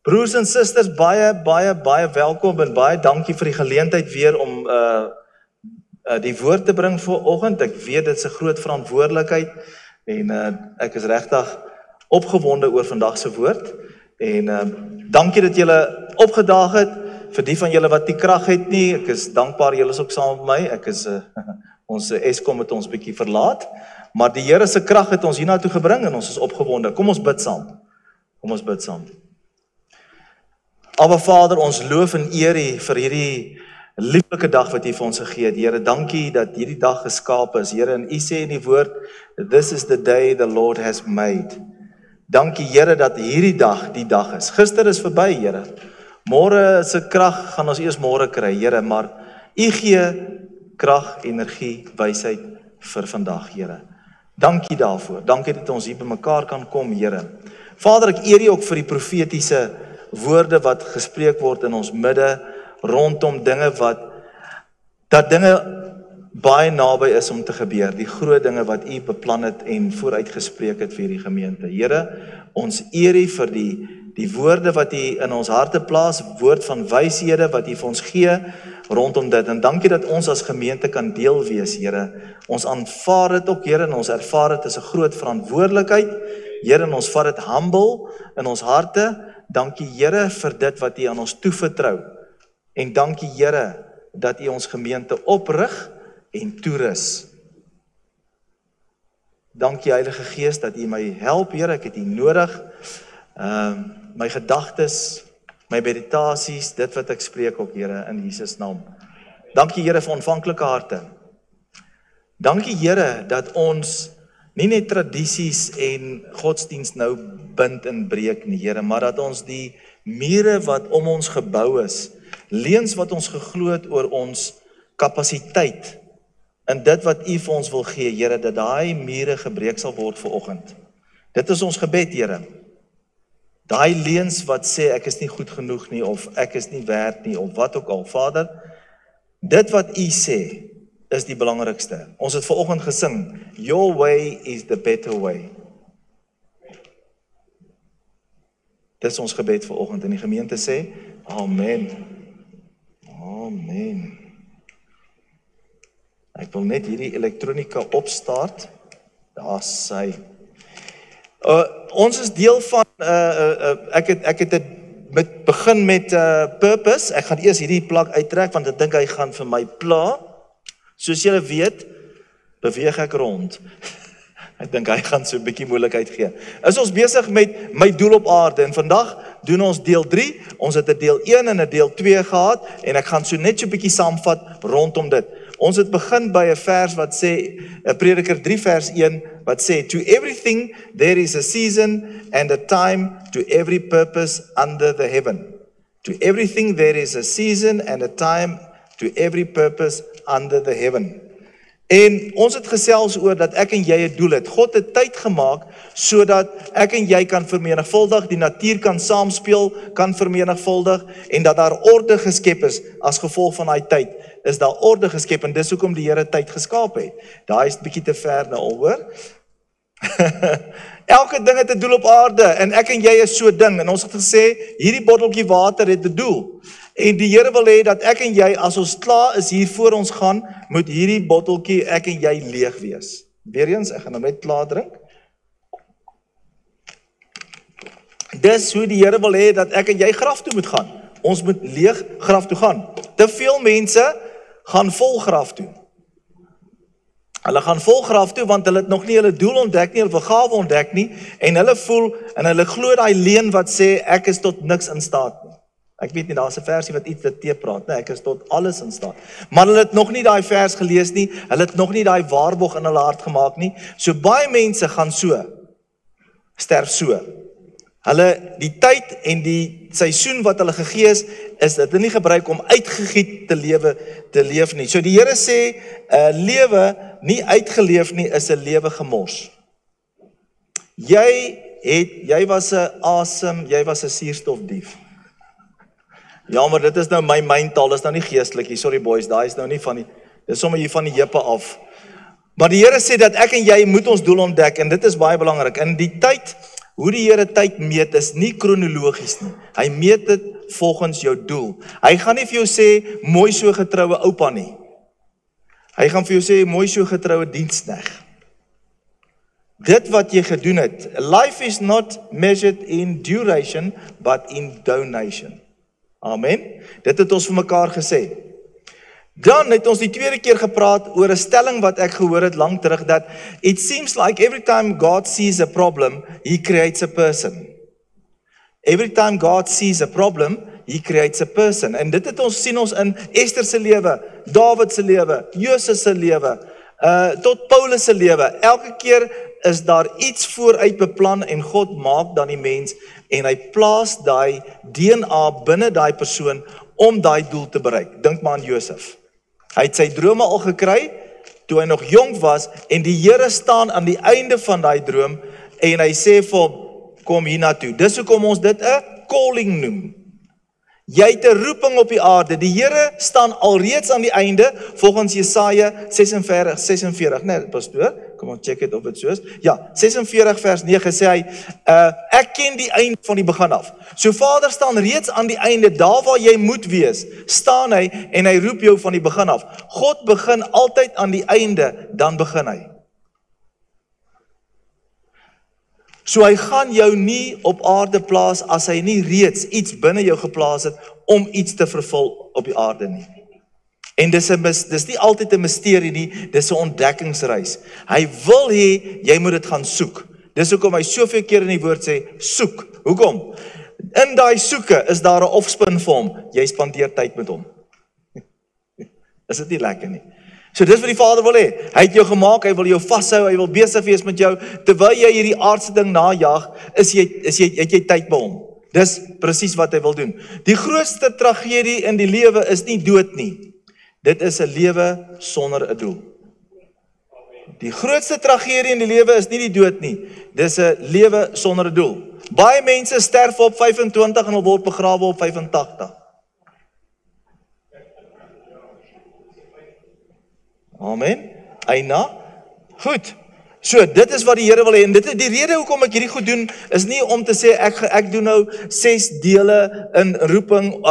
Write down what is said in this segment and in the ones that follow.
Broers en susters, baie welkom en baie dankie vir die geleentheid weer om die woord te bring vanoggend. Ek weet dit is 'n groot verantwoordelikheid en ek is regtig opgewonde oor vandag se woord. En dankie dat julle opgedaag het. Vir die van julle wat nie krag het nie, ek is dankbaar julle is ook saam met my. Ek is ons Eskom het ons bietjie verlaat, maar die Here se krag het ons hiernatoe gebring en ons is opgewonde. Kom ons bid saam. Kom ons bid saam. Aba Vader, ons loof en eer U vir hierdie lieflike dag wat U vir ons gegee het. Here, dankie dat hierdie dag geskaap is. Here, en U sê in die woord, this is the day the Lord has made. Dankie Here dat hierdie dag die dag is. Gister is verby, Here. Môre se krag gaan ons eers môre kry, Here, maar U gee krag, energie, wysheid vir vandag, Here. Dankie daarvoor. Dankie dat ons hier bymekaar kan kom, Here. Vader, ek eer U ook vir die profetiese woorde wat gespreek word in ons midde rondom dinge dat dinge baie naby is om te gebeur, die groot dinge wat U beplan het en vooruitgespreek het vir die gemeente. Here, ons eer U vir die woorde wat U in ons harte plaas, woord van wyshede wat U vir ons gee rondom dit. En dankie dat ons as gemeente kan deel wees, Here. Ons aanvaar dit ook, Here, en ons ervaar dit as 'n groot verantwoordelikheid. Here, en ons vat dit humble in ons harte. Dankie Here vir dit wat U aan ons toevertrou. En dankie Here dat U ons gemeente oprig en toerus. Dankie Heilige Gees dat U my help, Here, ek het U nodig. My gedagtes, my meditasies, dit wat ek spreek ook, Here, in Jesus naam. Dankie Here vir ontvanklike harte. Dankie Here dat ons nie net tradisies en godsdienst nou bind en breek nie, Here, maar dat ons die mure wat om ons gebou is, leuns wat ons geglo het oor ons kapasiteit en dit wat U vir ons wil gee, Here, dat daai mure gebreek sal word vanoggend. Dit is ons gebed, Here. Daai leuns wat sê ek is nie goed genoeg nie of ek is nie werd nie of wat ook al, Vader, dit wat U sê is die belangrikste. Ons het vanoggend gesing, your way is the better way. Dit is ons gebed vanoggend en die gemeente sê, amen. Amen. Ek wil net hierdie elektronika opstart. Daar sy. Ons is deel van, ek het dit begin met purpose. Ek gaan eers hierdie plak uittrek, want ek dink hy gaan vir my pla. Soos julle weet, beweeg ek rond. Ek dink hy gaan so 'n bietjie moeilikheid gee. Is ons besig met my doel op aarde en vandag doen ons deel 3. Ons het 'n deel 1 en 'n deel 2 gehad en ek gaan so net so 'n bietjie saamvat rondom dit. Ons het begin by 'n vers wat sê, Prediker 3 vers 1 wat sê, to everything there is a season and a time to every purpose under the heaven. To everything there is a season and a time to every purpose under the heaven. En ons het gesels oor dat ek en jy 'n doel het. God het tyd gemaak sodat ek en jy kan vermenigvuldig, die natuur kan saamspeel, kan vermenigvuldig en dat daar orde geskep is as gevolg van daai tyd. Is daar orde geskep en dis hoekom die Here tyd geskaap het. Daai is 'n bietjie te ver nou al, hoor. Elke ding het 'n doel op aarde en ek en jy is so ding en ons het gesê hierdie botteltjie water het 'n doel. En die Here wil hê dat ek en jy, as ons klaar is hier voor ons gaan, moet hierdie botteltjie ek en jy leeg wees. Weereens, ek gaan nou net klaar drink. Dis hoe die Here wil hê dat ek en jy graf toe moet gaan. Ons moet leeg graf toe gaan. Te veel mense gaan vol graf toe. Hulle gaan vol graf toe want hulle het nog nie hulle doel ontdek nie, hulle gawe ontdek nie en hulle voel en hulle glo daai leuen wat sê ek is tot niks in staat nie. Ek weet nie, daar is 'n versie wat iets dit teepraat, nee, ek is tot alles in staat. Maar hulle het nog nie daai vers gelees nie, hulle het nog nie daai waarborg in hulle hart gemaak nie. So baie mense gaan so, sterf so. Hulle, die tyd en die seisoen wat hulle gegee is dit nie gebruik om uitgegiet te leef nie. So die Here sê, 'n lewe nie uitgeleef nie is 'n lewe gemors. Jy was 'n asem, jy was 'n suurstofdief. Ja, maar dit is nou my myntaal, dis nou nie geestelik nie. Sorry boys, daai is nou nie van die, dis sommer hier van die heupe af. Maar die Here sê dat ek en jy moet ons doel ontdek en dit is baie belangrik. In die tyd Hoe die Here tyd meet is nie kronologies nie. Hy meet dit volgens jou doel. Hy gaan nie vir jou sê, mooi so getroue oupa nie. Hy gaan vir jou sê, mooi so getroue diensknegt. Dit wat jy gedoen het. Life is not measured in duration, but in donation. Amen. Dit het ons vir mekaar gesê. Dan het ons die tweede keer gepraat oor 'n stelling wat ek gehoor het lank terug, dat it seems like every time God sees a problem, he creates a person. Every time God sees a problem, he creates a person. En dit het ons sien ons in Esther se lewe, Dawid se lewe, Josef se lewe, tot Paulus se lewe. Elke keer is daar iets vooruit beplan en God maak dan die mens en hy plaas daai DNA binne daai persoon om daai doel te bereik. Dink maar aan Josef. Hy het sy drome al gekry toe hy nog jonk was en die Here staan aan die einde van daai droom en hy sê vir hom, kom hiernatoe. Dis hoekom ons dit 'n calling noem. Jy het 'n roeping op die aarde. Die Here staan alreeds aan die einde volgens Jesaja 46, nee, pastoor, kom ons check dit of dit so is. Ja, 46 vers 9 sê hy, ek ken die einde van die begin af. So Vader staan reeds aan die einde, daar waar jy moet wees, staan hy en hy roep jou van die begin af. God begin altyd aan die einde, dan begin hy. So hy gaan jou nie op aarde plaas as hy nie reeds iets binne jou geplaas het om iets te vervul op die aarde nie. En dis nie altyd 'n misterie nie, dis 'n ontdekkingsreis. Hy wil hê jy moet dit gaan soek. Dis hoekom hy soveel keer in die woord sê, soek. Hoekom? In daai soeke is daar 'n offspin vir hom. Jy spandeer tyd met hom. Is dit nie lekker nie? So dis wat die Vader wil hê. Hy het jou gemaak, hy wil jou vashou, hy wil besig wees met jou. Terwyl jy hierdie aardse ding najag, het jy tyd by hom. Dis presies wat hy wil doen. Die grootste tragedie in die lewe is nie dood nie. Dit is 'n lewe sonder 'n doel. Die grootste tragedie in die lewe is nie die dood nie. Dis 'n lewe sonder 'n doel. Baie mense sterf op 25 en hulle word begrawe op 85. Amen. Eina. Goed. So, dit is wat die Here wil hê. En dit is die rede hoekom ek hierdie goed doen, is nie om te sê, ek doen nou 6 dele in roeping,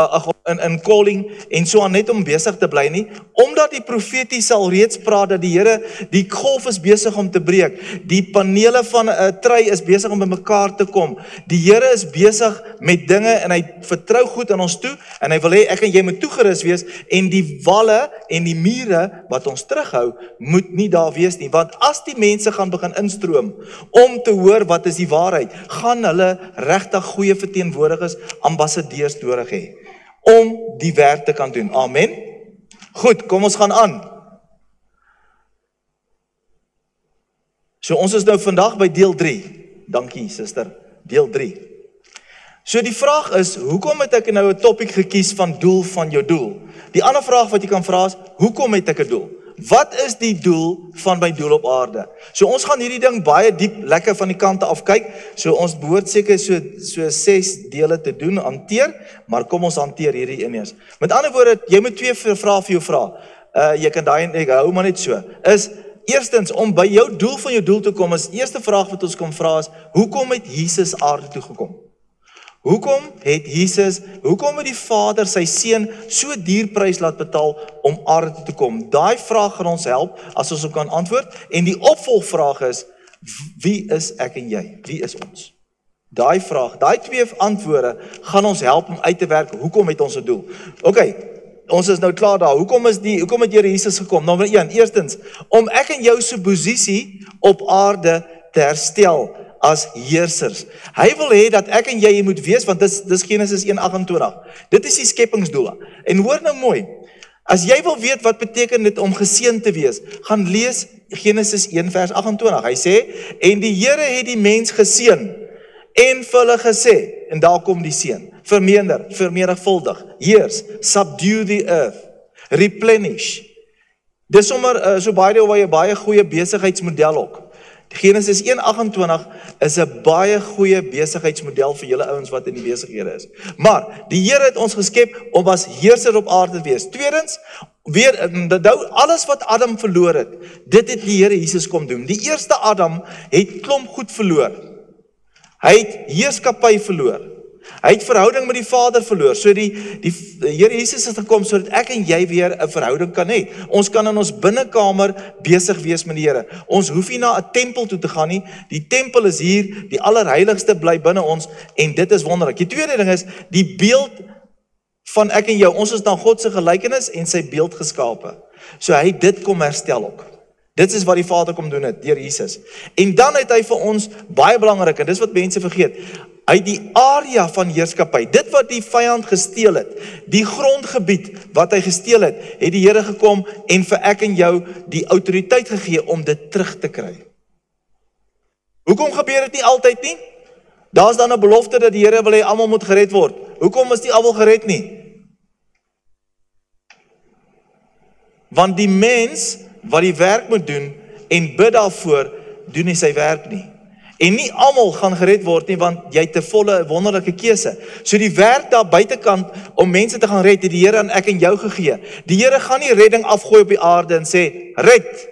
in calling, en so aan net om besig te bly nie. Omdat die profeties al reeds praat, dat die Here, die golf is besig om te breek. Die panele van 'n trei is besig om by mekaar te kom. Die Here is besig met dinge, en hy vertrou goed aan ons toe, en hy wil hê, ek en jy moet toegerus wees, en die walle en die mure, wat ons terughou, moet nie daar wees nie. Want as die mense gaan begin instroom, om te hoor wat is die waarheid, gaan hulle regtig goeie verteenwoordigers, ambassadeurs nodig hê, om die werk te kan doen. Amen. Goed, kom ons gaan aan. So ons is nou vandag by deel 3. Dankie, suster. Deel 3. So die vraag is, hoekom het ek nou 'n topik gekies van doel van jou doel? Die ander vraag wat jy kan vra is, hoekom het ek 'n doel? Wat is die doel van my doel op aarde? So ons gaan hierdie ding baie diep, lekker van die kante af kyk. So ons behoort seker so 6 dele te doen, hanteer, maar kom ons hanteer hierdie een eers. Met ander woorde, jy moet 2 vrae vir jou vra. Jy kan daai, ek hou maar net so. Is eerstens, om by jou doel van jou doel te kom, is eerste vraag wat ons kom vra is, hoekom het Jesus aarde toe gekom? Hoekom het die Vader sy seun so duur prys laat betaal om aarde toe te kom? Daai vraag gaan ons help as ons op kan antwoord. En die opvolgvraag is, wie is ek en jy? Wie is ons? Daai vraag, daai 2 antwoorde gaan ons help om uit te werk, hoekom het ons 'n doel? Okay, ons is nou klaar daar. Hoekom het Here Jesus gekom? Nommer 1, eerstens, om ek en jou se posisie op aarde te herstel as heersers. Hy wil hê dat ek en jy moet wees, want dis Genesis 1:28. Dit is die skepingsdoel. En hoor nou mooi, as jy wil weet wat beteken dit om geseën te wees, gaan lees Genesis 1:28. Hy sê, en die Here het die mens geseën, en vir hulle gesê, en daar kom die seën, vermenigvuldig, heers, subdue the earth, replenish. Dis sommer, so baie goeie besigheidsmodel ook. Genesis 1:28 is 'n baie goeie besigheidsmodel vir julle ouens wat in die besighede is. Maar die Here het ons geskep om as heerser op aarde te wees. Tweedens, alles wat Adam verloor het, dit het die Here Jesus kom doen. Die eerste Adam het klomp goed verloor. Hy het heerskappy verloor. Hy het verhouding met die Vader verloor. So die Here Jesus het gekom sodat ek en jy weer 'n verhouding kan hê. Ons kan in ons binnekamer besig wees met die Here. Ons hoef nie na 'n tempel toe te gaan nie. Die tempel is hier, die allerheiligste bly binne ons en dit is wonderlik. Die tweede ding is die beeld van ek en jou. Ons is na God se gelykenis en sy beeld geskape. So hy het dit kom herstel ook. Dit is wat die Vader kom doen het deur Jesus. En dan het hy vir ons baie belangrik en dis wat mense vergeet. Uit die area van heerskappy, dit wat die vyand gesteel het, die grondgebied wat hy gesteel het die Here gekom en vir ek en jou die autoriteit gegee om dit terug te kry. Hoekom gebeur dit nie altyd nie? Daar's dan 'n belofte dat die Here wil hê almal moet gered word. Hoekom is nie almal gered nie? Want die mens wat die werk moet doen en bid daarvoor, doen nie sy werk nie. En nie almal gaan gered word nie, want jy het 'n volle wonderlike keuse. So die werk daar buitekant om mense te gaan red, het die Here aan ek en jou gegee. Die Here gaan nie redding afgooi op die aarde en sê, red.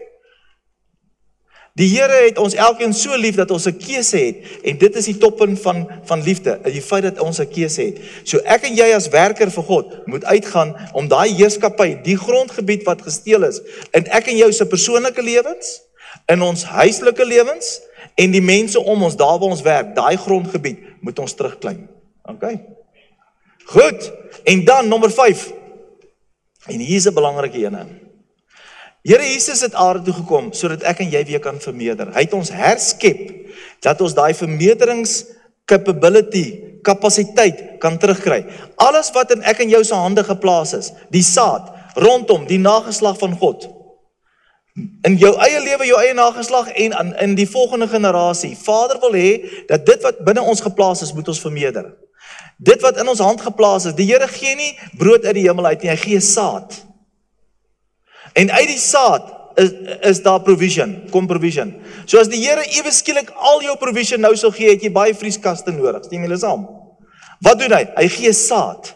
Die Here het ons elkeen so lief dat ons 'n keuse het, en dit is die toppunt van liefde, die feit dat ons 'n keuse het. So ek en jy as werker vir God, moet uitgaan om daai heerskappy, die grondgebied wat gesteel is, in ek en jou se persoonlike lewens, in ons huislike lewens, en die mense om ons, daar waar ons werk, daai grondgebied, moet ons terugklim. Okay? Goed, en dan nommer 5, en hier is 'n belangrike ene. Here Jesus het aarde toe gekom, sodat ek en jy weer kan vermeerder. Hy het ons herskep, dat ons daai vermeerderings kapasiteit kan terugkry. Alles wat in ek en jou se hande geplaas is, die saad, rondom, die nageslag van God, in jou eie lewe, jou eie nageslag en in die volgende generasie. Vader wil hê dat dit wat binne ons geplaas is, moet ons vermeerder. Dit wat in ons hand geplaas is, die Here gee nie brood uit die hemel uit nie, hy gee saad. En uit die saad is daar provision, kom provision. So as die Here ewe skielik al jou provision nou sal gee, het jy baie vrieskaste nodig. Stem julle saam? Wat doen hy? Hy gee saad.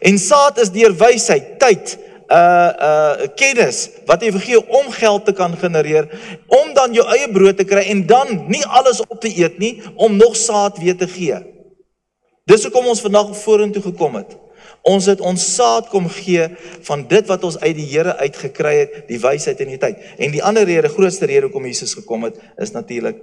En saad is deur wysheid, tyd, kennis, wat jy vergee om geld te kan genereer, om dan jou eie brood te kry, en dan nie alles op te eet nie, om nog saad weer te gee. Dis hoekom ons vandag vorentoe gekom het. Ons het ons saad kom gee van dit wat ons uit die Here uitgekry het, die wysheid en die tyd. En die ander rede, grootste rede hoekom Jesus gekom het, is natuurlik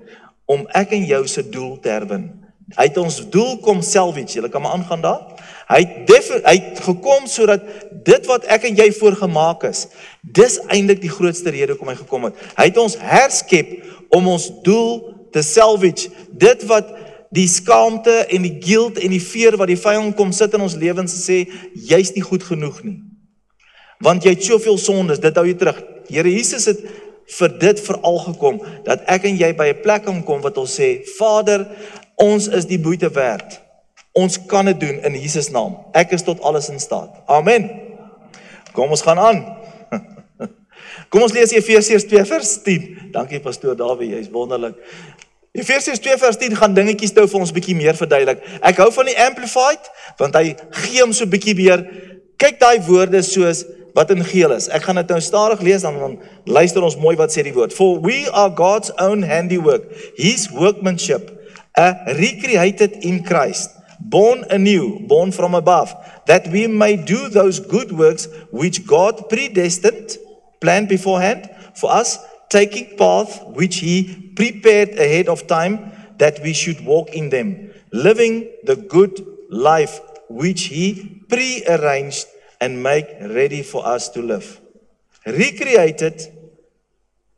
om ek en jou se doel te herwin. Hy het ons doel kom salvage, julle kan maar aangaan daar. Hy het gekom sodat dit wat ek en jy voorgemaak is, dis eintlik die grootste rede hoekom hy gekom het. Hy het ons herskep om ons doel te salvage. Dit wat die skaamte en die guilt en die veer wat die vyand kom sit in ons lewens en sê, jy's nie goed genoeg nie. Want jy het soveel sondes, dit hou jy terug. Here Jesus het vir dit veral gekom, dat ek en jy by 'n plek kan kom wat ons sê, Vader, ons is die moeite werd. Ons kan dit doen in Jesus naam. Ek is tot alles in staat. Amen. Kom ons gaan aan. Kom ons lees Efesiërs 2 vers 10. Dankie pastoor Dawie, jy's wonderlik. Efesiërs 2 vers 10 gaan dingetjies nou vir ons bietjie meer verduidelik. Ek hou van die Amplified, want hy gee hom so bietjie meer. Kyk daai woorde soos wat in geel is. Ek gaan dit nou stadig lees, dan luister ons mooi wat sê die woord. For we are God's own handiwork, his workmanship, recreated in Christ, born anew, born from above, that we may do those good works which God predestined, planned beforehand for us, taking path which he prepared ahead of time, that we should walk in them, living the good life which he prearranged and make ready for us to live. Recreated,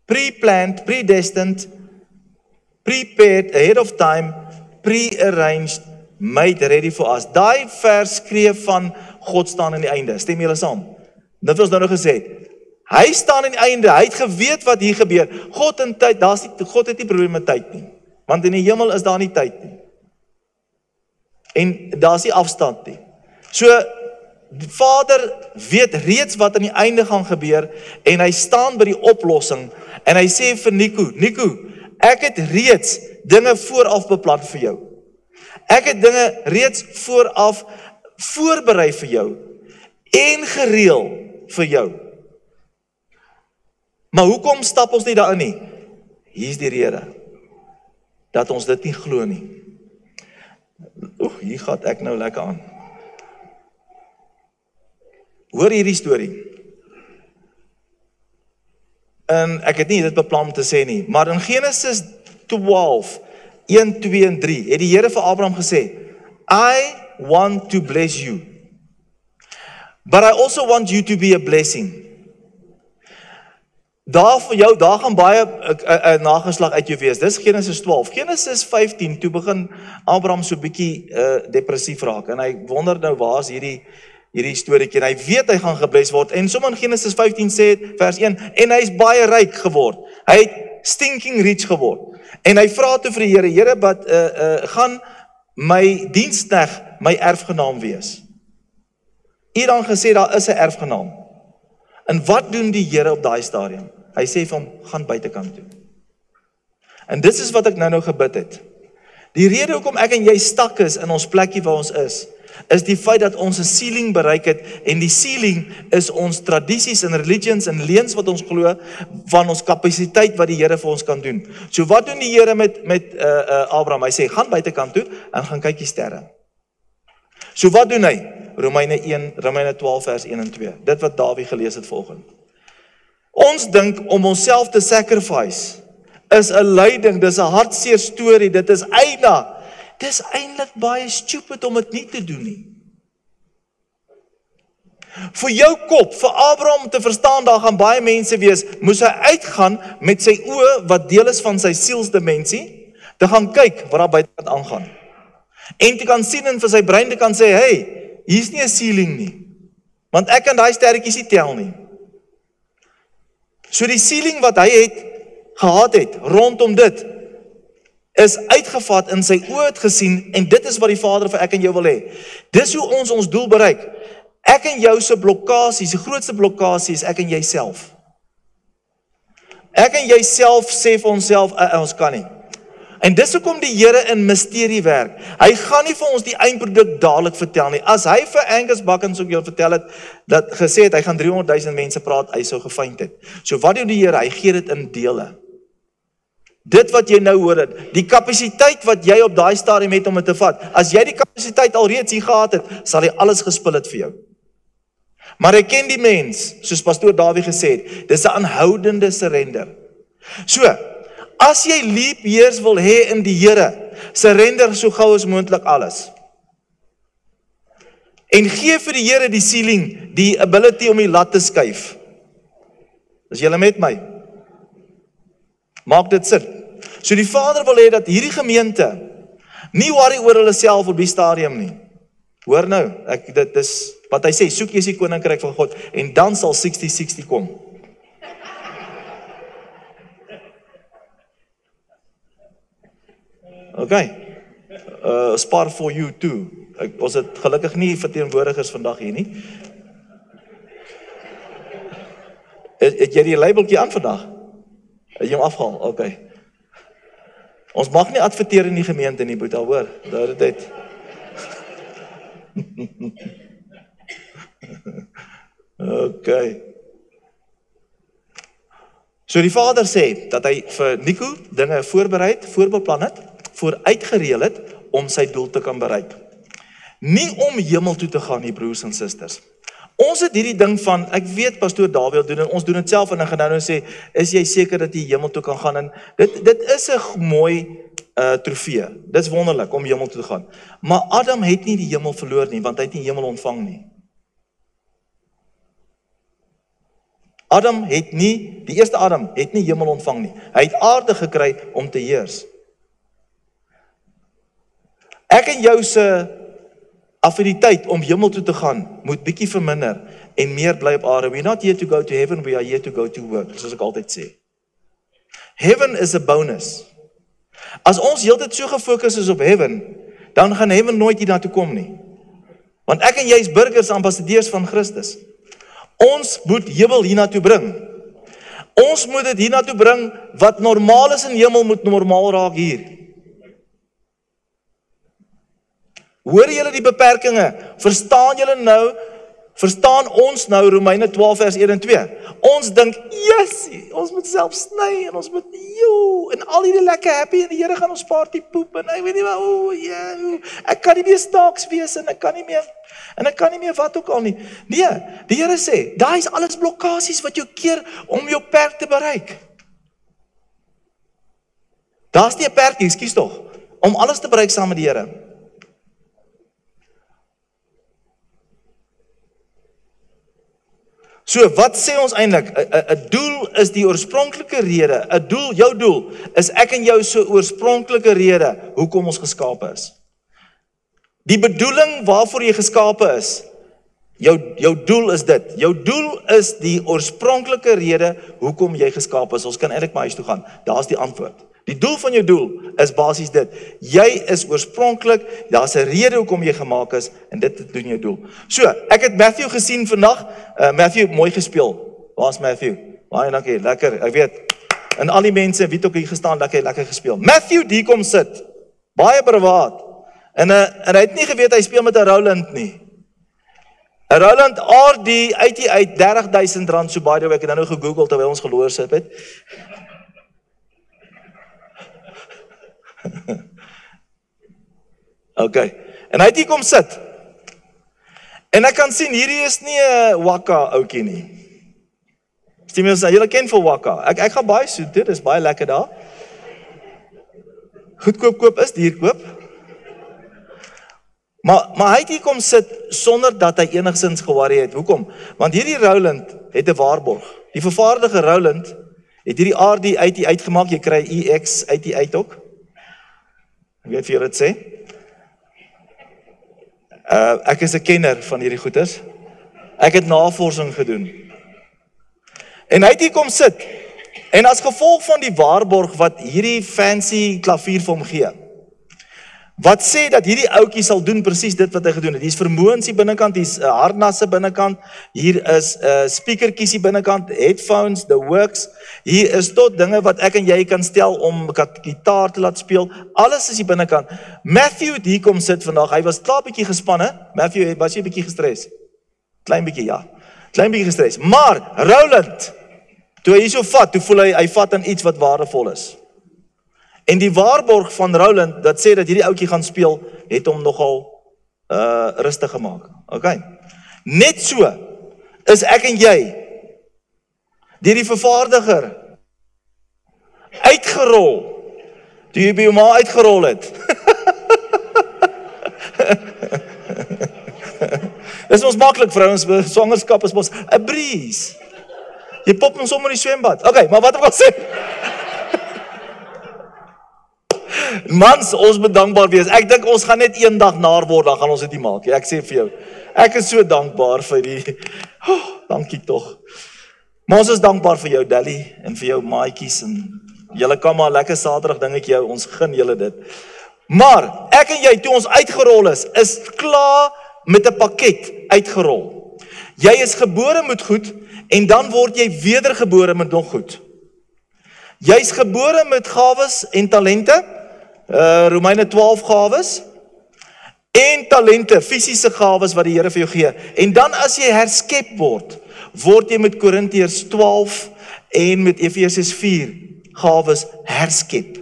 pre-planned, predestined, prepared ahead of time, prearranged, made ready for us. Daai vers skryf van God staan aan die einde. Stem julle saam? Dit was nou gesê. Hy staan aan die einde. Hy het geweet wat hier gebeur. God in tyd, God het nie probleem met tyd nie. Want in die hemel is daar nie tyd nie. En daar's nie afstand nie. So die Vader weet reeds wat aan die einde gaan gebeur en hy staan by die oplossing en hy sê vir Nico, ek het reeds dinge vooraf beplan vir jou. Ek het dinge reeds vooraf voorberei vir jou en gereël vir jou. Maar hoekom stap ons nie daarin nie? Hier is die rede. Dat ons dit nie glo nie. Hier gaan ek nou lekker aan. Hoor hierdie storie. En ek het nie dit beplan om te sê nie, maar in Genesis 12, 1, 2 en 3, het die Here vir Abraham gesê, I want to bless you, but I also want you to be a blessing. Daar vir jou, daar gaan baie nageslag uit jou wees. Dis Genesis 12. Genesis 15, toe begin Abraham so bietjie depressief raak, en hy wonder nou, waar is hierdie storieetjie, en hy weet hy gaan gebless word, en sommer in Genesis 15 sê het, vers 1, en hy is baie ryk geword, hy het stinking rich geword, en hy vra toe vir die Here, Here, wat gaan my diensknegt my erfgenaam wees? Hier dan gesê, daar is 'n erfgenaam. En wat doen die Here op daai stadium? Hy sê vir hom, gaan buitekant toe. En dit is wat ek nou gebid het. Die rede hoekom ek en jy stak is in ons plekkie waar ons is die feit dat ons 'n ceiling bereik het, en die ceiling is ons tradisies en religions en leuns wat ons glo van ons kapasiteit wat die Here vir ons kan doen. So wat doen die Here met Abraham? Hy sê, gaan buitekant toe en gaan kyk die sterre. So wat doen hy? Romeine 12 vers 1 en 2. Dit wat Dawie gelees het vanoggend. Ons dink om onsself te sacrifice is 'n lyding, dis 'n hartseer storie, dit is eina. Dis eintlik baie stupid om dit nie te doen nie. Vir jou kop, vir Abraham te verstaan, daar gaan baie mense wees, moes hy uitgaan met sy oë wat deel is van sy sielsdimensie, te gaan kyk wat daar buitekant aangaan. En te kan sien en vir sy brein te kan sê, hey, hier's nie 'n ceiling nie, want ek kan daai sterretjies nie tel nie. So die ceiling wat hy gehad het, rondom dit, is uitgevat in sy oë het gesien, en dit is wat die Vader vir ek en jou wil hê. Dis hoe ons doel bereik. Ek en jou se blokkasies, die grootste blokkasie is ek en jy self. Ek en jy self sê vir onsself, ons kan nie. En dis hoekom die Here in misterie werk. Hy gaan nie vir ons die eindproduk dadelik vertel nie. As hy vir Angus Buckens ook jou vertel het, dat gesê het, hy gaan 300,000 mense praat, hy sou gefeind het. So wat doen die Here? Hy gee dit in dele. Dit wat jy nou hoor het, die kapasiteit wat jy op daai stadium het om dit te vat, as jy die kapasiteit alreeds hier gehad het, sal hy alles gespil het vir jou. Maar hy ken die mens, soos pastoor Dawie gesê het, dis 'n aanhoudende surrender. So, as jy leap years wil hê in die Here, surrender so gou as moontlik alles. En gee vir die Here die ceiling, die ability om die lat te skuif. Is julle met my? Maak dit sin. So die Vader wil hê dat hierdie gemeente nie worry oor hulle self op die stadium nie. Hoor nou, dit is wat hy sê, soek eers die koninkryk van God, en dan sal 60-60 kom. Okay, spar for you too. Ons het gelukkig nie verteenwoordigers vandag hier nie. Het jy die labeltjie aan vandag? Het jy hom afgehaal? Okay. Ons mag nie adverteer in die gemeente nie, Boeta, hoor. Dit het. Okay. So die Vader sê dat hy vir Nico dinge voorbeplan het, vooruitgereël het om sy doel te kan bereik. Nie om hemel toe te gaan nie, broers en susters. Ons het hierdie ding van, ek weet pastoor Dawie doen, en ons doen dit self, en dan gaan nou sê, is jy seker dat jy hemel toe kan gaan? En dit is 'n mooi trofee. Dit is wonderlik om hemel toe te gaan. Maar Adam het nie die hemel verloor nie, want hy het nie hemel ontvang nie. Die eerste Adam het nie hemel ontvang nie. Hy het aarde gekry om te heers. Ek en jou se affiniteit om hemel toe te gaan, moet bietjie verminder en meer bly op aarde. We're not here to go to heaven, we are here to go to work, soos ek altyd sê. Heaven is a bonus. As ons heeltyd so gefokus is op heaven, dan gaan heaven nooit hier na toe kom nie. Want ek en jy is burgers, ambassadeurs van Christus. Ons moet hemel hier na toe bring. Ons moet dit hier na toe bring, wat normaal is in hemel, moet normaal raak hier. Hoor julle die beperkings? Verstaan julle nou Verstaan ons nou Romeine 12 vers 1 en 2? Ons dink, yes, ons moet self sny en ons moet en al die lekker happy en die Here gaan ons party poep en ek weet nie wat, ek kan nie meer snaaks wees en ek kan nie meer wat ook al nie. Nee, die Here sê, daar is alles blokkasies wat jou keer om jou perk te bereik. Daar's nie 'n perk nie, ekskuus tog, om alles te bereik saam met die Here. So, wat sê ons eintlik? 'n doel is die oorspronklike rede. 'n doel, jou doel, is ek en jou so oorspronklike rede hoekom ons geskape is. Die bedoeling waarvoor jy geskape is, jou doel is dit. Jou doel is die oorspronklike rede hoekom jy geskape is. Ons kan eintlik maar huis toe gaan. Daar's die antwoord. Die doel van jou doel is basies dit. Jy is oorspronklik, daar's 'n rede hoekom jy gemaak is en dit doen jou doel. So, ek het Matthew gesien vandag. Matthew, mooi gespeel. Waar's Matthew? Baie dankie, lekker. Ek weet, en al die mense wie het ook hier gestaan, lekker gespeel. Matthew, die kom sit. Baie brawaat. En hy het nie geweet hy speel met 'n Roland nie. 'n Roland RD uit R30,000, so by the way, ek het nou gegoogel terwyl ons geloor sit het. Okay, en hy het hier kom sit. En ek kan sien, hierdie is nie 'n Waka oukie nie. Stimulus, julle ken vir Waka. Ek gaan baie soet, dit is baie lekker daar. Goedkoop koop is dierkoop. Maar hy het hier kom sit sonder dat hy enigsins geworry het. Hoekom? Want hierdie Roland het 'n waarborg. Die vervaardiger Roland het hierdie RD uitgemaak, jy kry EX uit ook. Ek weet vir julle dit sê. Ek is 'n kenner van hierdie goeders. Ek het navorsing gedoen. En hy het hier kom sit. En as gevolg van die waarborg wat hierdie fancy klavier vir hom gee, wat sê dat hierdie ouetjie sal doen presies dit wat hy gedoen het. Hier's vermoëns hier binnekant, hier's harnasse binnekant, hier is speakertjies hier binnekant, headphones, the works. Hier is tot dinge wat ek en jy kan stel om gitaar te laat speel. Alles is hier binnekant. Matthew het hier kom sit vandag. Hy was klaar bietjie gespanne. Matthew, was jy bietjie gestres? Klein bietjie, ja. Klein bietjie gestres. Maar Roland, toe hy hier so vat, toe voel hy vat aan iets wat waardevol is. En die waarborg van Roland, dat sê dat hierdie ouetjie gaan speel, het hom nogal rustig gemaak. Okay. Net so is ek en jy deur die vervaardiger uitgerol. Toe jy by jou ma uitgerol het. Dis ons maklik vrouens, swangerskap is mos 'n breeze. Jy pop ons sommer in die swembad. Okay, maar wat ek wil sê? Mans, ons moet dankbaar wees. Ek dink ons gaan net een dag naar word, dan gaan ons dit nie maak. Ek sê vir jou, ek is so dankbaar vir die, dankie tog. Maar ons is dankbaar vir jou, Dally, en vir jou maatjies, en julle kan maar lekker Saterdag dingetjie hou, ons gun julle dit. Maar, ek en jy, toe ons uitgerol is klaar met 'n pakket uitgerol. Jy is gebore met goed, en dan word jy wedergebore met nog goed. Jy is gebore met gawes en talente, Romeine 12 gawes, en talente, fisiese gawes wat die Here vir jou gee. En dan as jy herskep word jy met Korintiërs 12 en met Efesiërs 4 gawes herskep.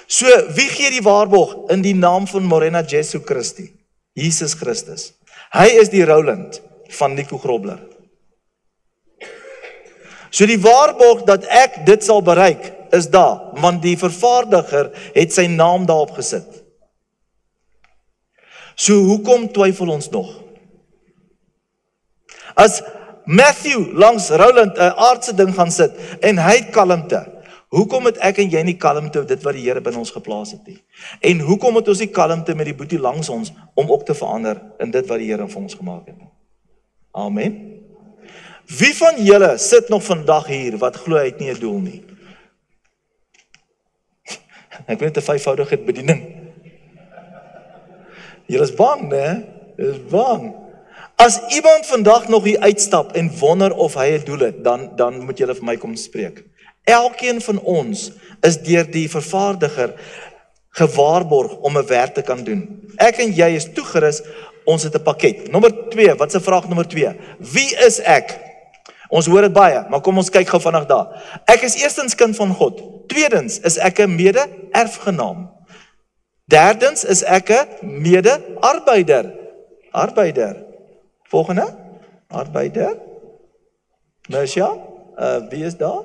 So, wie gee die waarborg? In die naam van Morena Jesu Christi, Jesus Christus. Hy is die Roland van Nico Grobler. So die waarborg dat ek dit sal bereik, is daar, want die vervaardiger het sy naam daarop gesit. So hoekom twyfel ons nog? As Matthew langs Roland 'n aardse ding gaan sit, en hy het kalmte, hoekom het ek en jy nie kalmte op dit wat die Here binne ons geplaas het nie? En hoekom het ons nie kalmte met die boetie langs ons, om ook te verander in dit wat die Here vir ons gemaak het? Amen. Wie van julle sit nog vandag hier, wat glo hy het nie 'n doel nie? Ek weet 'n 5voudige bediening. Julle is bang, né? Julle is bang. As iemand vandag nog hier uitstap en wonder of hy 'n doel het, dan moet julle vir my kom spreek. Elkeen van ons is deur die vervaardiger gewaarborg om 'n werk te kan doen. Ek en jy is toegerus ons het 'n pakket. Nommer 2, wat is vraag nommer 2? Wie is ek? Ons hoor dit baie, maar kom ons kyk gou vandag daar. Ek is eerstens kind van God. Tweedens is ek 'n mede-erfgenaam. Derdens is ek 'n mede-arbeider. Arbeider. Volgende? Arbeider. Mersja, wie is daar?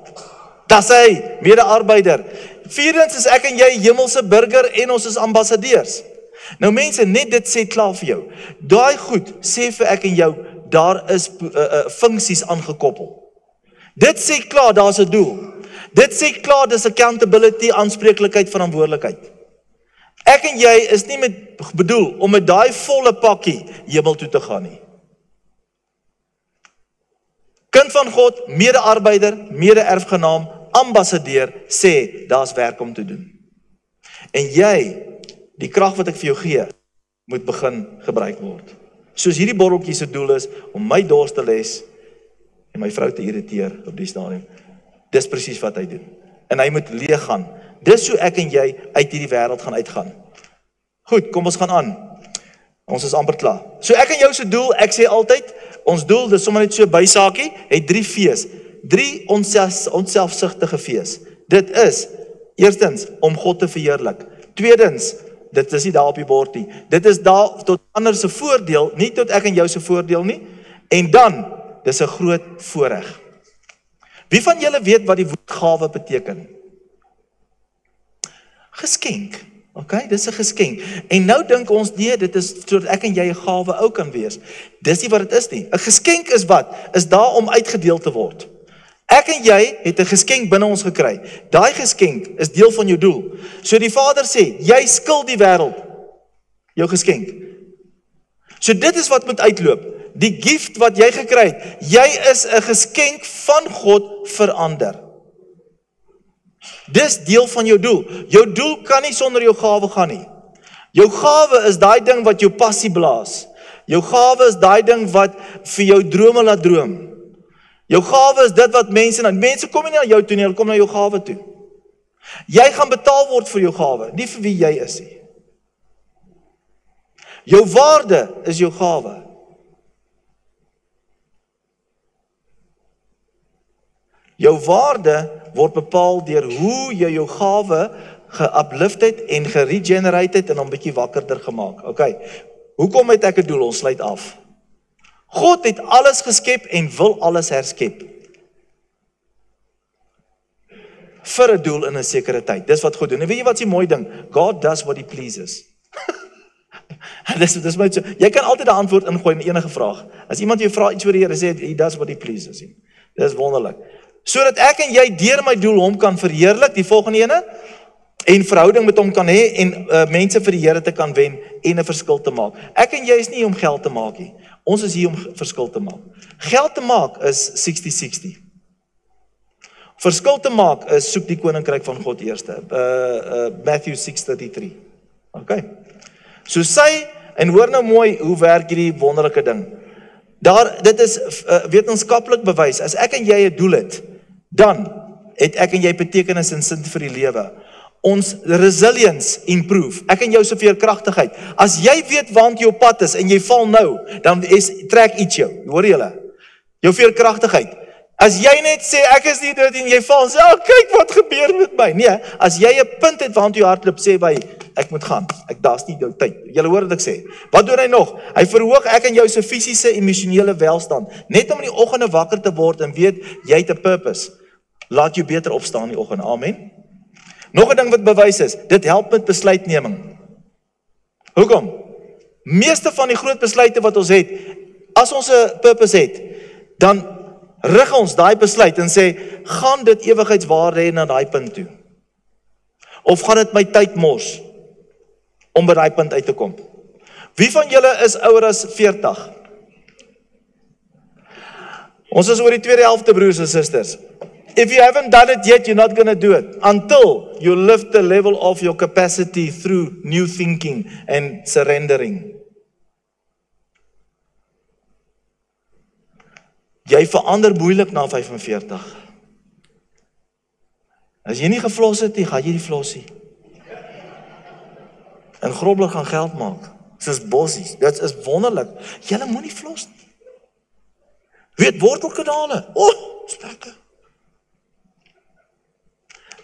Dis hy, mede-arbeider. Vierdens is ek en jy hemelse burger en ons is ambassadeurs. Nou mense, net dit sê klaar vir jou. Daai goed sê vir ek en jou, daar is funksies aangekoppel. Dit sê klaar, daar's 'n doel. Dit sê klaar, dis accountability, aanspreeklikheid, verantwoordelikheid. Ek en jy is nie bedoel om met daai volle pakkie hemel toe te gaan nie. Kind van God, mede-arbeider, mede-erfgenaam, ambassadeur, sê, daar's werk om te doen. En jy, die krag wat ek vir jou gee, moet begin gebruik word. Soos hierdie borreltjie se doel is, om my dors te les, en my vrou te irriteer op die stadium. Dis presies wat hy doen. En hy moet leeg gaan. Dis so ek en jy uit hierdie wêreld gaan uitgaan. Goed, kom ons gaan aan. Ons is amper klaar. So ek en jou se doel, ek sê altyd, ons doel, dis sommer net so bysaakie, het 3 V's. 3 onselfsugtige V's. Dit is, eerstens, om God te verheerlik. Tweedens, dit is nie daar op die bord nie. Dit is daar tot ander se voordeel, nie tot ek en jou se voordeel nie. En dan, dis 'n groot voorreg. Wie van julle weet wat die woord gawe beteken? Geskenk. Okay, dis 'n geskenk. En nou dink ons, nee, dit is sodat ek en jy 'n gawe ook kan wees. Dis nie wat dit is nie. 'n Geskenk is wat? Is daar om uitgedeel te word. Ek en jy het 'n geskenk binne ons gekry. Daai geskenk is deel van jou doel. So die Vader sê, jy skuld die wêreld jou geskenk. So dit is wat moet uitloop. Die gift wat jy gekry het, jy is 'n geskenk van God vir ander. Dis deel van jou doel. Jou doel kan nie sonder jou gawe gaan nie. Jou gawe is daai ding wat jou passie blaas. Jou gawe is daai ding wat vir jou drome laat droom. Jou gawe is dit wat mense kom nie na jou toe nie, hulle kom na jou gawe toe. Jy gaan betaal word vir jou gawe, nie vir wie jy is nie. Jou waarde is jou gawe. Jou waarde word bepaal deur hoe jy jou gawe ge-uplift het en geregenerate het en hom bietjie wakkerder gemaak. Okay. Hoekom het ek 'n doel? Ons sluit af. God het alles geskep en wil alles herskep. Vir 'n doel in 'n sekere tyd. Dis wat God doen. En weet jy wat is die mooi ding? God does what he pleases. Dis my so. Jy kan altyd 'n antwoord ingooi in enige vraag. As iemand jou vra iets oor die Here, sê he does what he pleases. Dis wonderlik. Sodat ek en jy deur my doel hom kan verheerlik, die volgende ene, en verhouding met hom kan hê en mense vir die Here te kan wen en 'n verskil te maak. Ek en jy is nie om geld te maak nie. Ons is hier om verskil te maak. Geld te maak is 60-60. Verskil te maak is soek die koninkryk van God eerste. Matthew 6:33. Okay. So sê, en hoor nou mooi hoe werk hierdie wonderlike ding. Dit is wetenskaplik bewys. As ek en jy 'n doel het, dan het ek en jy betekenis en sin vir die lewe. Ons resilience improve. Ek en jou se veerkragtigheid. As jy weet waant jou pad is en jy val nou, dan trek iets jou. Hoor julle? Jou veerkragtigheid. As jy net sê ek is nie dood en jy val en sê, kyk wat gebeur met my. Nee, as jy 'n punt het waant jou hardloop, sê by ek moet gaan. Daar's nie jou tyd. Julle hoor wat ek sê. Wat doen hy nog? Hy verhoog ek en jou se fisiese emosionele welstand. Net om in die oggende wakker te word en weet jy het 'n purpose. Laat jou beter opstaan in die oggend. Amen. Nog 'n ding wat bewys is, dit help met besluitneming. Hoekom? Meeste van die groot besluite wat ons het, as ons 'n purpose het, dan rig ons daai besluit en sê, gaan dit ewigheidswaarde hê na daai punt toe? Of gaan dit my tyd mors om by daai punt uit te kom? Wie van julle is ouer as 40? Ons is oor die tweede helfte, broers en susters. If you haven't done it yet, you're not going to do it until you lift the level of your capacity through new thinking and surrendering. Jy verander moeilik na 45. As jy nie geflos het nie, gaan jy die flossie. En Grobler gaan geld maak. soos bossies. Dit is wonderlik. Julle moenie vlos nie. Weet wortelkanale. Spekkie.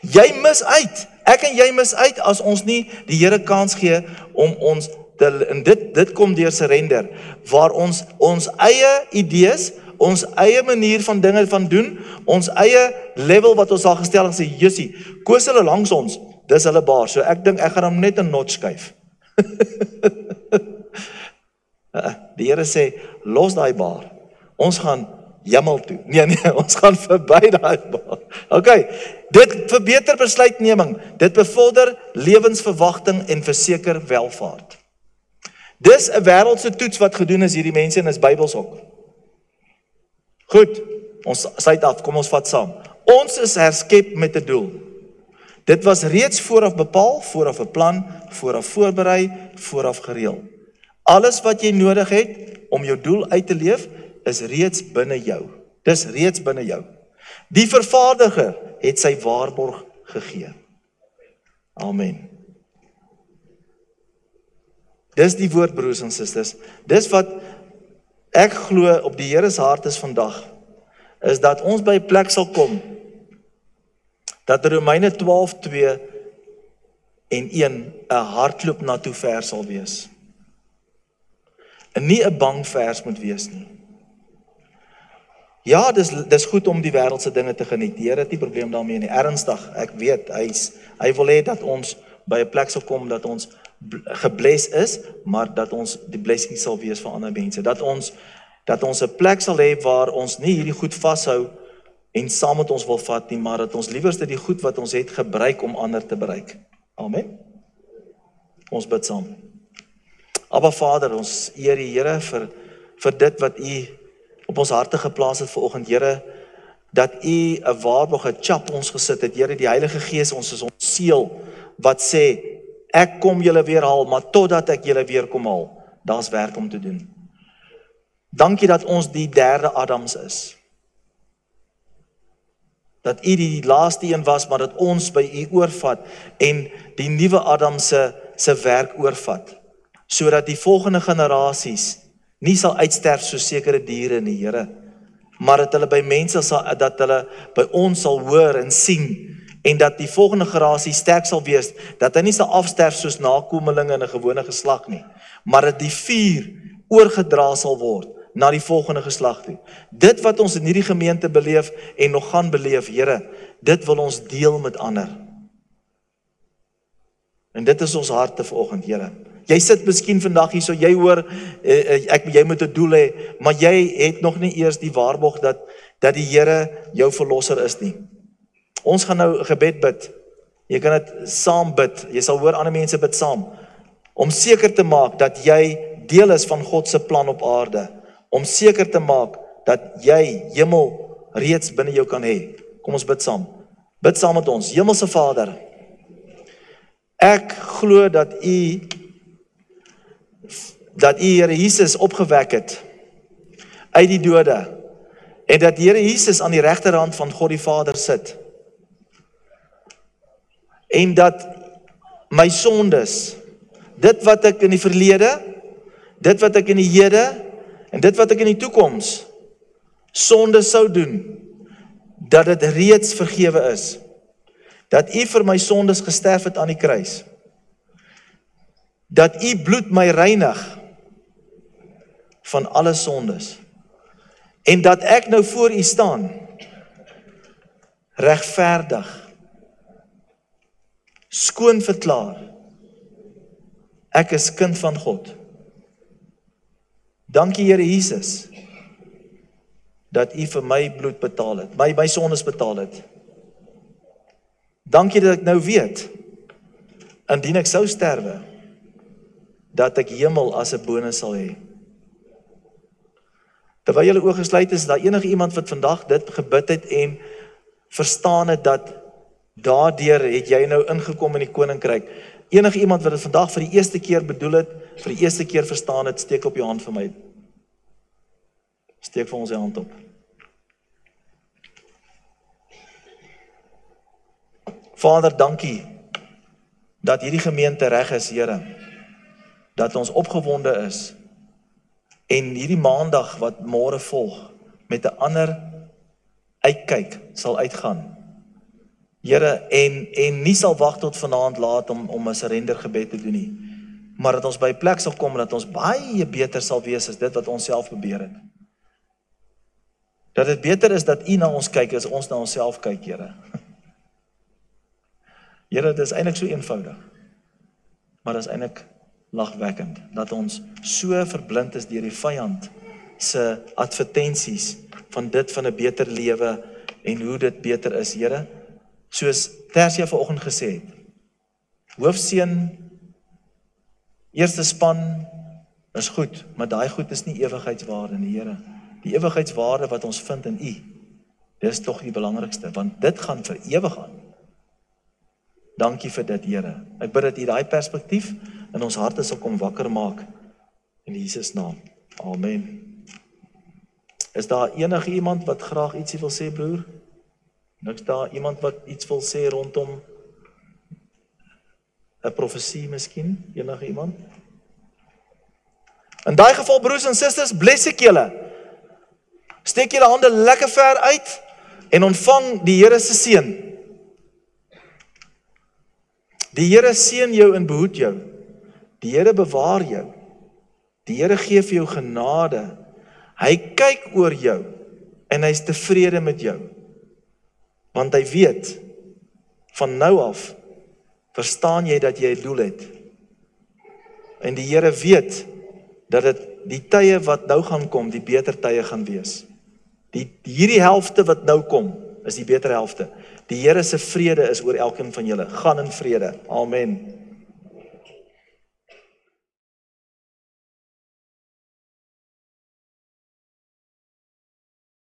Jy mis uit. Ek en jy mis uit as ons nie die Here kans gee om ons te, en dit kom deur surrender, waar ons eie idees, ons eie manier van dinge van doen, ons eie level wat ons al gestel en sê, Jussie, koos hulle langs ons, dis hulle baar, so ek dink ek gaan hom net 'n notch skuif. Die Here sê, los daai baar, ons gaan hemel toe, nee, ons gaan verby daai baar. Okay, dit verbeter besluitneming, dit bevorder lewensverwagting en verseker welvaart. Dis 'n wêreldse toets wat gedoen is hierdie mense en is Bybels ook. Goed, ons sluit af, kom ons vat saam. Ons is herskep met 'n doel. Dit was reeds vooraf bepaal, vooraf beplan, vooraf voorberei, vooraf gereël. Alles wat jy nodig het om jou doel uit te leef, is reeds binne jou. Dis reeds binne jou. Die vervaardiger het sy waarborg gegee. Amen. Dis die woord, broers en susters. Dis wat ek glo op die Here se hart is vandag, is dat ons by 'n plek sal kom, dat Romeine 12:2 en 1 'n hardloop na toe vers sal wees. En nie 'n bang vers moet wees nie. Ja, dis goed om die wêreldse dinge te geniet. Die Here het nie probleem daarmee nie. Ernstig, ek weet, hy wil hê dat ons by 'n plek sal kom dat ons gebless is, maar dat ons die blessing sal wees vir ander mense. Dat ons 'n plek sal hê waar ons nie hierdie goed vashou en saam met ons wil vat nie, maar dat ons liewerste die goed wat ons het gebruik om ander te bereik. Amen. Ons bid saam. Aba Vader, ons eer die Here vir dit wat U op ons harte geplaas het vanoggend, Here, dat U 'n waarborg, 'n chap ons gesit het, Here, die Heilige Gees, ons is ons seël wat sê, ek kom julle weer haal, maar totdat ek julle weer kom haal, daar's werk om te doen. Dankie dat ons die derde Adams is. Dat U die laaste een was, maar dat ons by U oorvat en die nuwe Adam se werk oorvat, sodat die volgende generasies nie sal uitsterf so sekere diere nie, Here, maar dat hulle by mense dat hulle by ons sal hoor en sien, en dat die volgende generasie sterk sal wees, dat hy nie sal afsterf soos nakomelinge in 'n gewone geslag nie, maar dat die vuur oorgedra sal word na die volgende geslag toe. Dit wat ons in hierdie gemeente beleef en nog gaan beleef, Here, dit wil ons deel met ander. En dit is ons harte vanoggend, Here. Jy sit miskien vandag hier, so jy hoor, jy moet 'n doel hê, maar jy het nog nie eers die waarborg dat die Here jou verlosser is nie. Ons gaan nou 'n gebed bid. Jy kan dit saam bid. Jy sal hoor ander mense bid saam. Om seker te maak dat jy deel is van God se plan op aarde. Om seker te maak dat jy hemel reeds binne jou kan hê. Kom ons bid saam. Bid saam met ons. Hemelse Vader, ek glo dat U Here Jesus opgewek het uit die dode en dat Here Jesus aan die regterhand van God die Vader sit. En dat my sondes, dit wat ek in die verlede, dit wat ek in die hede, en dit wat ek in die toekoms sondes sou doen, dat dit reeds vergewe is. Dat U vir my sondes gesterf het aan die kruis. Dat U bloed my reinig van alle sondes. En dat ek nou voor U staan, regverdig, skoon verklaar, ek is kind van God. Dankie Here Jesus, dat U vir my bloed betaal het, my sondes betaal het. Dankie dat ek nou weet, indien ek sou sterwe, dat ek hemel as 'n bonus sal hê. Terwyl julle oë gesluit is daar enige iemand wat vandag dit gebid het en verstaan het dat daardeur het jy nou ingekom in die koninkryk. Enige iemand wat dit vandag vir die eerste keer bedoel het, vir die eerste keer verstaan het, steek op jou hand vir my. Steek vir ons die hand op. Vader, dankie dat hierdie gemeente reg is, Here. dat ons opgewonde is en hierdie maandag wat môre volg met 'n ander uitkyk sal uitgaan. Here, en nie sal wag tot vanaand laat om 'n surrender gebed te doen nie, maar dat ons by 'n plek sal kom dat ons baie beter sal wees as dit wat ons self probeer het. Dat dit beter is dat U na ons kyk as ons na onsself kyk, Here. Here, dit is eintlik so eenvoudig, maar dit is eintlik lagwekkend, dat ons so verblind is deur die vyand se advertensies van dit van 'n beter lewe en hoe dit beter is, Here. Soos Tersia vanoggend gesê het, hoofseun, eerste span is goed, maar daai goed is nie ewigheidswaarde nie, Here. Die ewigheidswaarde wat ons vind in U, dis tog die belangrikste, want dit gaan vir ewig aan. Dankie vir dit, Here. Ek bid dat U daai perspektief in ons harte sal kom wakker maak, in Jesus naam. Amen. Is daar enige iemand wat graag ietsie wil sê, broer? Niks daar iemand wat iets wil sê rondom 'n profesie miskien? Enige iemand? In daai geval, broers en susters, bless ek julle. Steek julle hande lekker ver uit en ontvang die Here se seën. Die Here seën jou en behoed jou. Die Here bewaar jou. Die Here gee vir jou genade. Hy kyk oor jou en hy is tevrede met jou. Want hy weet, van nou af, verstaan jy dat jy 'n doel het. En die Here weet, dat dit die tye wat nou gaan kom, die beter tye gaan wees. Hierdie helfte wat nou kom, is die beter helfte. Die Here se vrede is oor elkeen van julle. Gaan in vrede. Amen.